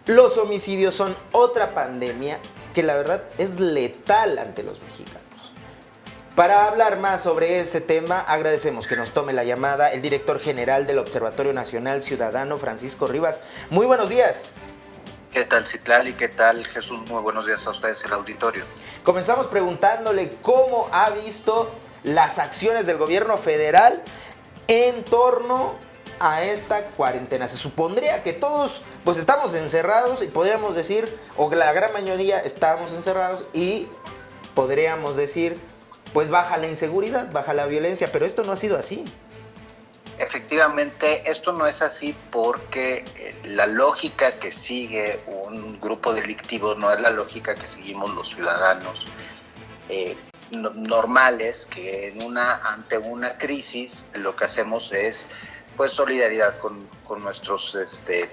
Los homicidios son otra pandemia que la verdad es letal ante los mexicanos. Para hablar más sobre este tema, agradecemos que nos tome la llamada el director general del Observatorio Nacional Ciudadano, Francisco Rivas. Muy buenos días. ¿Qué tal, Citlali? ¿Qué tal, Jesús? Muy buenos días a ustedes, el auditorio. Comenzamos preguntándole cómo ha visto las acciones del gobierno federal en torno a esta cuarentena. Se supondría que todos pues estamos encerrados y podríamos decir, o la gran mayoría estamos encerrados y podríamos decir, pues baja la inseguridad, baja la violencia, pero esto no ha sido así. Efectivamente, esto no es así porque la lógica que sigue un grupo delictivo no es la lógica que seguimos los ciudadanos normales, que ante una crisis lo que hacemos es pues solidaridad con nuestros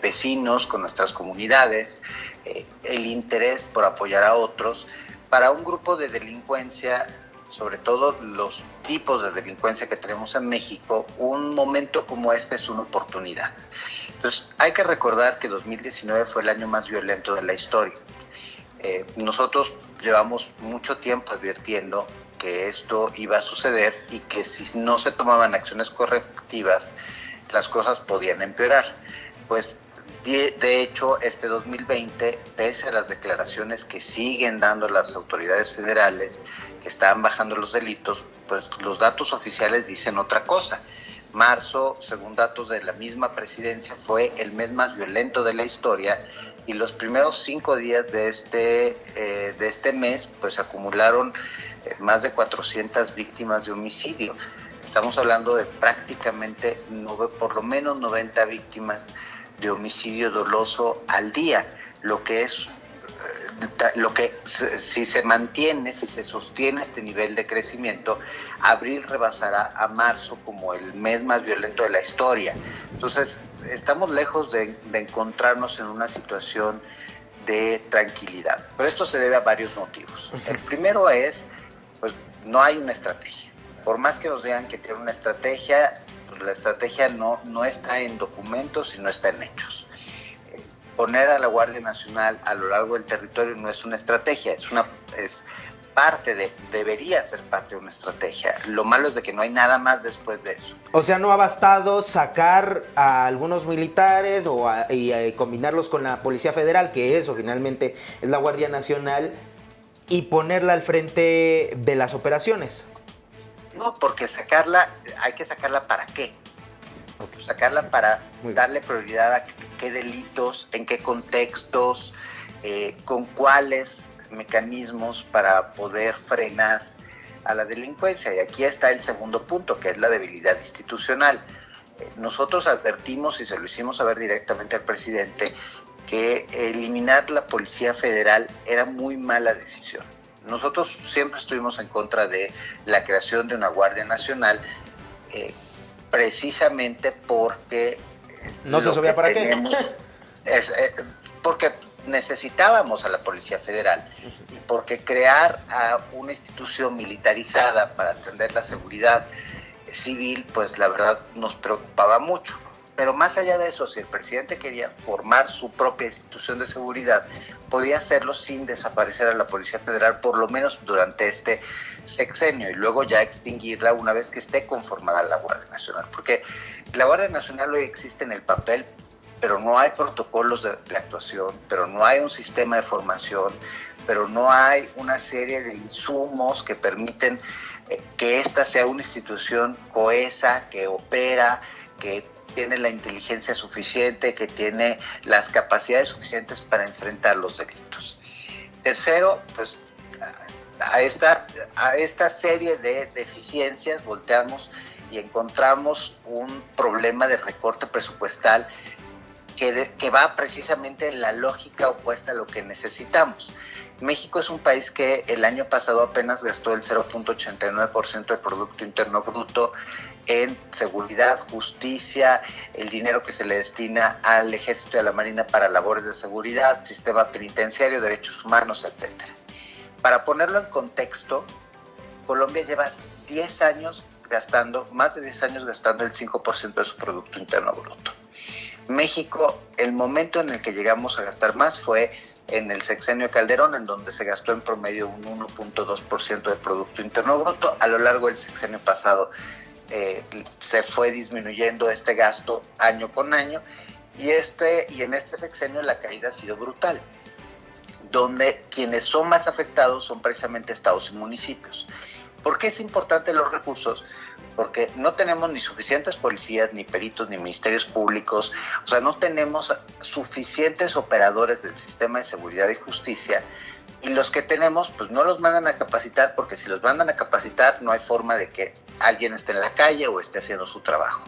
vecinos, con nuestras comunidades, el interés por apoyar a otros. Para un grupo de delincuencia, sobre todo los tipos de delincuencia que tenemos en México, un momento como este es una oportunidad. Entonces, hay que recordar que 2019 fue el año más violento de la historia. Nosotros llevamos mucho tiempo advirtiendo que esto iba a suceder y que si no se tomaban acciones correctivas, las cosas podían empeorar. Pues de hecho, este 2020, pese a las declaraciones que siguen dando las autoridades federales, que están bajando los delitos, pues los datos oficiales dicen otra cosa. Marzo, según datos de la misma presidencia, fue el mes más violento de la historia y los primeros 5 días de este mes, pues acumularon más de 400 víctimas de homicidio. Estamos hablando de prácticamente por lo menos 90 víctimas de homicidio doloso al día, lo que si se mantiene, si se sostiene este nivel de crecimiento, abril rebasará a marzo como el mes más violento de la historia. Entonces, estamos lejos de encontrarnos en una situación de tranquilidad, pero esto se debe a varios motivos. El primero es, pues no hay una estrategia. Por más que nos digan que tiene una estrategia, pues la estrategia no está en documentos, sino está en hechos. Poner a la Guardia Nacional a lo largo del territorio no es una estrategia, debería ser parte de una estrategia. Lo malo es de que no hay nada más después de eso. O sea, no ha bastado sacar a algunos militares y combinarlos con la Policía Federal, que eso finalmente es la Guardia Nacional, y ponerla al frente de las operaciones. No, porque hay que sacarla ¿para qué? Okay. Sacarla para darle prioridad a qué delitos, en qué contextos, con cuáles mecanismos para poder frenar a la delincuencia. Y aquí está el segundo punto, que es la debilidad institucional. Nosotros advertimos, y se lo hicimos saber directamente al presidente, que eliminar la Policía Federal era muy mala decisión. Nosotros siempre estuvimos en contra de la creación de una Guardia Nacional, precisamente porque... ¿No se sabía para qué? Porque necesitábamos a la Policía Federal, y porque crear a una institución militarizada para atender la seguridad civil, pues la verdad nos preocupaba mucho. Pero más allá de eso, si el presidente quería formar su propia institución de seguridad, podía hacerlo sin desaparecer a la Policía Federal, por lo menos durante este sexenio, y luego ya extinguirla una vez que esté conformada la Guardia Nacional. Porque la Guardia Nacional hoy existe en el papel, pero no hay protocolos de actuación, pero no hay un sistema de formación, pero no hay una serie de insumos que permiten que esta sea una institución cohesa, que opera, que tiene la inteligencia suficiente, que tiene las capacidades suficientes para enfrentar los delitos. Tercero, pues a esta serie de deficiencias volteamos y encontramos un problema de recorte presupuestal que va precisamente en la lógica opuesta a lo que necesitamos. México es un país que el año pasado apenas gastó el 0.89% del Producto Interno Bruto en seguridad, justicia, el dinero que se le destina al Ejército y a la Marina para labores de seguridad, sistema penitenciario, derechos humanos, etc. Para ponerlo en contexto, Colombia lleva 10 años gastando, más de 10 años gastando el 5% de su Producto Interno Bruto. México, el momento en el que llegamos a gastar más fue en el sexenio de Calderón, en donde se gastó en promedio un 1.2% del Producto Interno Bruto. A lo largo del sexenio pasado se fue disminuyendo este gasto año con año, y en este sexenio la caída ha sido brutal, donde quienes son más afectados son precisamente estados y municipios. ¿Por qué es importante los recursos? Porque no tenemos ni suficientes policías, ni peritos, ni ministerios públicos, o sea, no tenemos suficientes operadores del sistema de seguridad y justicia, y los que tenemos, pues no los mandan a capacitar, porque si los mandan a capacitar no hay forma de que alguien esté en la calle o esté haciendo su trabajo.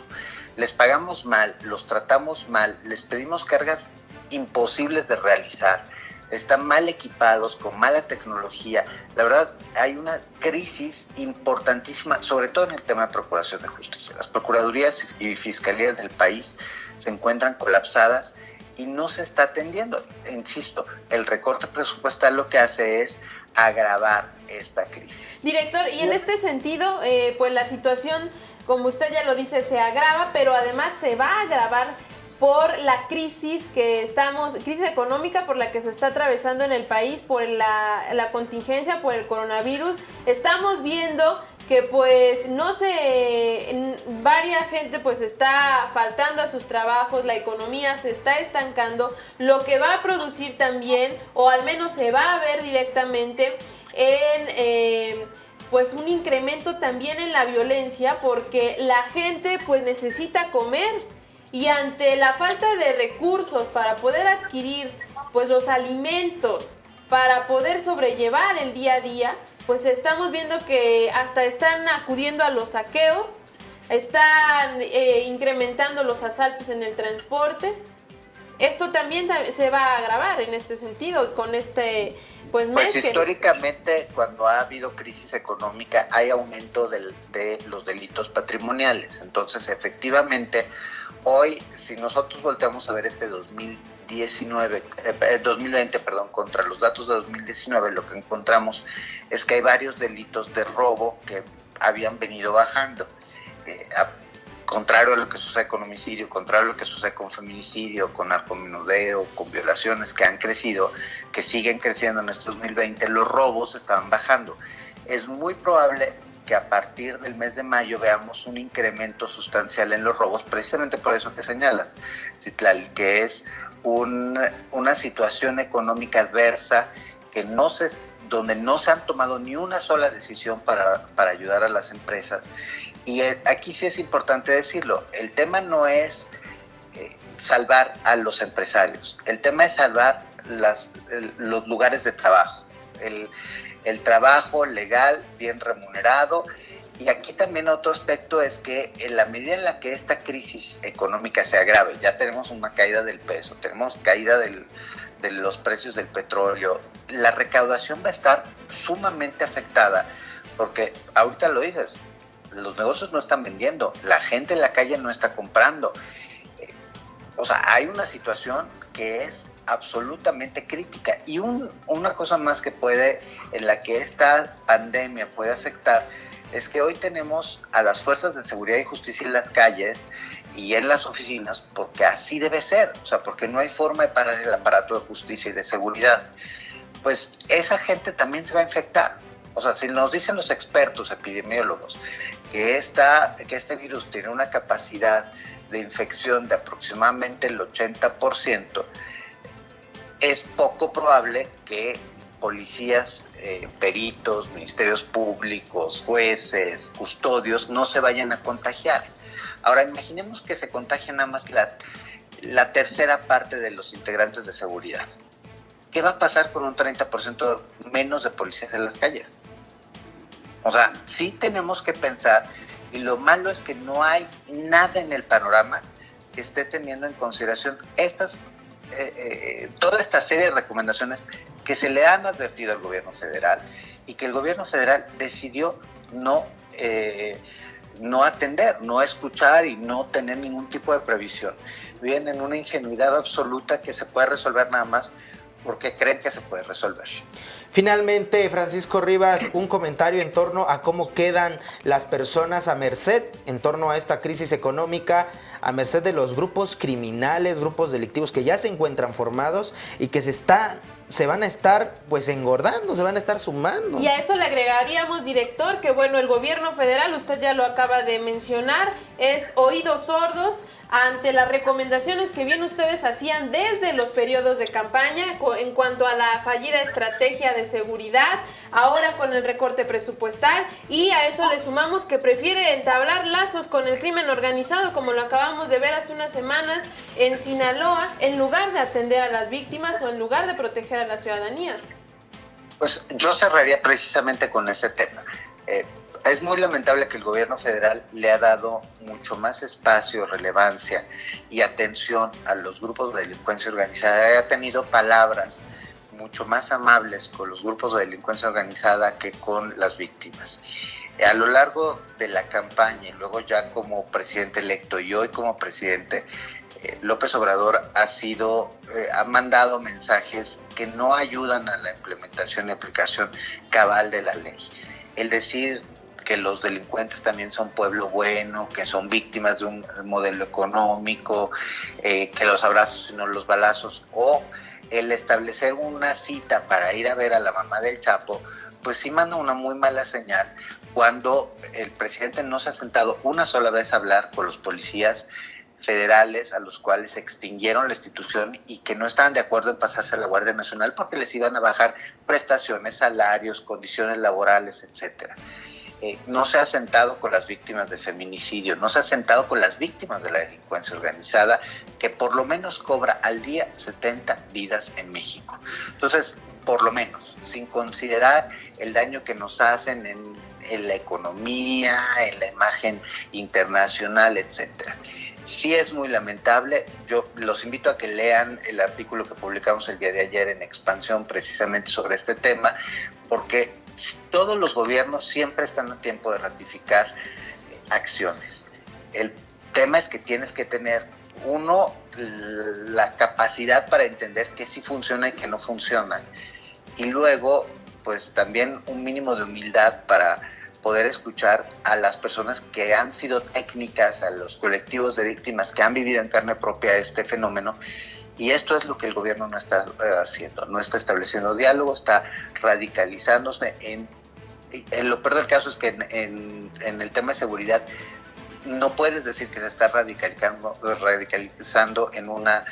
Les pagamos mal, los tratamos mal, les pedimos cargas imposibles de realizar, están mal equipados, con mala tecnología. La verdad, hay una crisis importantísima, sobre todo en el tema de procuración de justicia. Las procuradurías y fiscalías del país se encuentran colapsadas y no se está atendiendo. Insisto, el recorte presupuestal lo que hace es agravar esta crisis. Director, y en este sentido, pues la situación, como usted ya lo dice, se agrava, pero además se va a agravar por la crisis crisis económica por la que se está atravesando en el país, por la contingencia, por el coronavirus. Estamos viendo que pues varia gente pues está faltando a sus trabajos, la economía se está estancando, lo que va a producir también, o al menos se va a ver directamente en pues un incremento también en la violencia, porque la gente pues necesita comer. Y ante la falta de recursos para poder adquirir pues los alimentos para poder sobrellevar el día a día, pues estamos viendo que hasta están acudiendo a los saqueos, están incrementando los asaltos en el transporte. Esto también se va a agravar en este sentido con este mes. Pues históricamente, cuando ha habido crisis económica, hay aumento de los delitos patrimoniales. Entonces, efectivamente, hoy, si nosotros volteamos a ver este 2020, contra los datos de 2019, lo que encontramos es que hay varios delitos de robo que habían venido bajando. Contrario a lo que sucede con homicidio, contrario a lo que sucede con feminicidio, con narcomenudeo, con violaciones que han crecido, que siguen creciendo en este 2020, los robos estaban bajando. Es muy probable que a partir del mes de mayo veamos un incremento sustancial en los robos, precisamente por eso que señalas, Citlali, que es una situación económica adversa donde no se han tomado ni una sola decisión para ayudar a las empresas. Y aquí sí es importante decirlo, el tema no es salvar a los empresarios, el tema es salvar los lugares de trabajo, el trabajo legal, bien remunerado. Y aquí también otro aspecto es que en la medida en la que esta crisis económica se agrave, ya tenemos una caída del peso, tenemos caída de los precios del petróleo, la recaudación va a estar sumamente afectada, porque ahorita lo dices, los negocios no están vendiendo, la gente en la calle no está comprando. O sea, hay una situación que es absolutamente crítica. Y una cosa más en la que esta pandemia puede afectar, es que hoy tenemos a las fuerzas de seguridad y justicia en las calles y en las oficinas, porque así debe ser, o sea, porque no hay forma de parar el aparato de justicia y de seguridad. Pues esa gente también se va a infectar. O sea, si nos dicen los expertos epidemiólogos que este virus tiene una capacidad de infección de aproximadamente el 80%, es poco probable que policías, peritos, ministerios públicos, jueces, custodios no se vayan a contagiar. Ahora, imaginemos que se contagia nada más la tercera parte de los integrantes de seguridad. ¿Qué va a pasar con un 30% menos de policías en las calles? O sea, sí tenemos que pensar, y lo malo es que no hay nada en el panorama que esté teniendo en consideración toda esta serie de recomendaciones que se le han advertido al gobierno federal y que el gobierno federal decidió no atender, no escuchar y no tener ningún tipo de previsión. Viven en una ingenuidad absoluta que se puede resolver nada más porque creen que se puede resolver. Finalmente, Francisco Rivas, un comentario en torno a cómo quedan las personas a merced, en torno a esta crisis económica, a merced de los grupos criminales, grupos delictivos que ya se encuentran formados y que se van a estar pues engordando, se van a estar sumando. Y a eso le agregaríamos, director, que bueno, el gobierno federal, usted ya lo acaba de mencionar, es oídos sordos ante las recomendaciones que bien ustedes hacían desde los periodos de campaña en cuanto a la fallida estrategia de seguridad, ahora con el recorte presupuestal, y a eso le sumamos que prefiere entablar lazos con el crimen organizado, como lo acabamos de ver hace unas semanas en Sinaloa, en lugar de atender a las víctimas o en lugar de proteger a la ciudadanía. Pues yo cerraría precisamente con ese tema. Es muy lamentable que el gobierno federal le ha dado mucho más espacio, relevancia y atención a los grupos de delincuencia organizada. Ha tenido palabras mucho más amables con los grupos de delincuencia organizada que con las víctimas. A lo largo de la campaña y luego ya como presidente electo y hoy como presidente, López Obrador ha mandado mensajes que no ayudan a la implementación y aplicación cabal de la ley. El decir que los delincuentes también son pueblo bueno, que son víctimas de un modelo económico, que los abrazos y no los balazos, o el establecer una cita para ir a ver a la mamá del Chapo, pues sí manda una muy mala señal cuando el presidente no se ha sentado una sola vez a hablar con los policías federales a los cuales extinguieron la institución y que no estaban de acuerdo en pasarse a la Guardia Nacional porque les iban a bajar prestaciones, salarios, condiciones laborales, etcétera. No se ha sentado con las víctimas de feminicidio, no se ha sentado con las víctimas de la delincuencia organizada, que por lo menos cobra al día 70 vidas en México. Entonces, por lo menos, sin considerar el daño que nos hacen en la economía, en la imagen internacional, etcétera. Sí es muy lamentable. Yo los invito a que lean el artículo que publicamos el día de ayer en Expansión precisamente sobre este tema, porque todos los gobiernos siempre están a tiempo de ratificar acciones. El tema es que tienes que tener, uno, la capacidad para entender qué sí funciona y qué no funciona. Y luego, pues también un mínimo de humildad para poder escuchar a las personas que han sido técnicas, a los colectivos de víctimas que han vivido en carne propia este fenómeno. Y esto es lo que el gobierno no está haciendo, no está estableciendo diálogo, está radicalizándose. En lo peor del caso es que en el tema de seguridad no puedes decir que se está radicalizando en una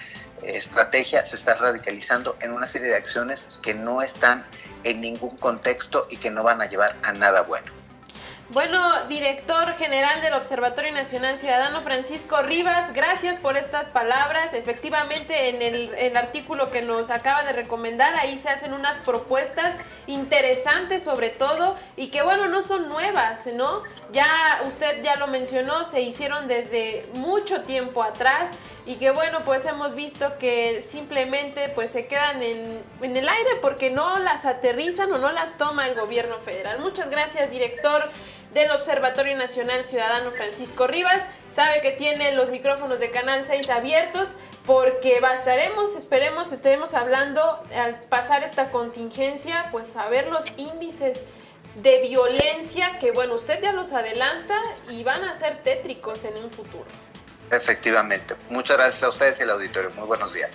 estrategia, se está radicalizando en una serie de acciones que no están en ningún contexto y que no van a llevar a nada bueno. Bueno, director general del Observatorio Nacional Ciudadano, Francisco Rivas, gracias por estas palabras. Efectivamente, en el artículo que nos acaba de recomendar, ahí se hacen unas propuestas interesantes sobre todo y que bueno, no son nuevas, ¿no? Ya usted ya lo mencionó, se hicieron desde mucho tiempo atrás y que bueno, pues hemos visto que simplemente pues se quedan en el aire porque no las aterrizan o no las toma el gobierno federal. Muchas gracias, director del Observatorio Nacional Ciudadano, Francisco Rivas. Sabe que tiene los micrófonos de Canal 6 abiertos porque estaremos hablando al pasar esta contingencia, pues a ver los índices de violencia que bueno, usted ya los adelanta y van a ser tétricos en un futuro. Efectivamente. Muchas gracias a ustedes y al auditorio. Muy buenos días.